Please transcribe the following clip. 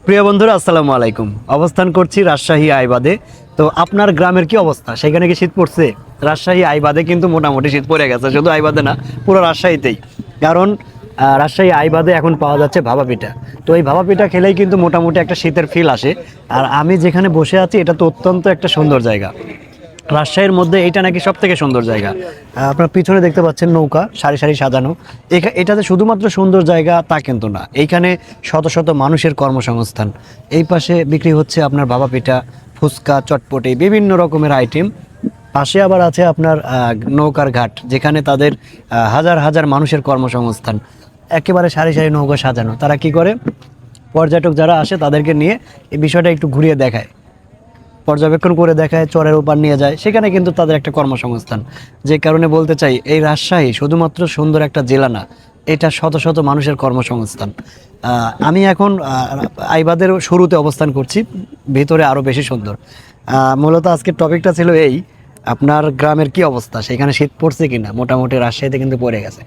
প্রিয় বন্ধুরা আসসালামু আলাইকুম। অবস্থান করছি রাজশাহী আইবাদে। তো আপনার গ্রামের কি অবস্থা? সেখানে কি শীত পড়ছে? রাজশাহী আইবাদে কিন্তু মোটামুটি শীত পড়ে গেছে, শুধু আইবাদে না, পুরো রাজশাহীতেই। কারণ রাজশাহী আইবাদে এখন পাওয়া যাচ্ছে ভাপা পিঠা। তো এই ভাপা পিঠা খেলেই কিন্তু মোটামুটি একটা শীতের ফিল আসে। আর আমি যেখানে বসে আছি এটা তো অত্যন্ত একটা সুন্দর জায়গা। রাজশাহীর মধ্যে এইটা নাকি সব থেকে সুন্দর জায়গা। আপনার পিছনে দেখতে পাচ্ছেন নৌকা সারি সারি সাজানো। এটাতে শুধুমাত্র সুন্দর জায়গা তা কিন্তু না, এইখানে শত শত মানুষের কর্মসংস্থান। এই পাশে বিক্রি হচ্ছে আপনার ভাপা পিঠা, ফুচকা, চটপটি, বিভিন্ন রকমের আইটেম। পাশে আবার আছে আপনার নৌকার ঘাট, যেখানে তাদের হাজার হাজার মানুষের কর্মসংস্থান। একেবারে সারি সারি নৌকা সাজানো। তারা কি করে, পর্যটক যারা আসে তাদেরকে নিয়ে এই বিষয়টা একটু ঘুরিয়ে দেখায়, পর্যবেক্ষণ করে দেখায়, চরের ওপার নিয়ে যায়, সেখানে কিন্তু তাদের একটা কর্মসংস্থান। যে কারণে বলতে চাই, এই রাজশাহী শুধুমাত্র সুন্দর একটা জেলা না, এটা শত শত মানুষের কর্মসংস্থান। আমি এখন আইবাদের শুরুতে অবস্থান করছি, ভেতরে আরও বেশি সুন্দর। মূলত আজকের টপিকটা ছিল এই, আপনার গ্রামের কি অবস্থা, সেখানে শীত পড়ছে কিনা? মোটামুটি রাজশাহীতে কিন্তু পড়ে গেছে।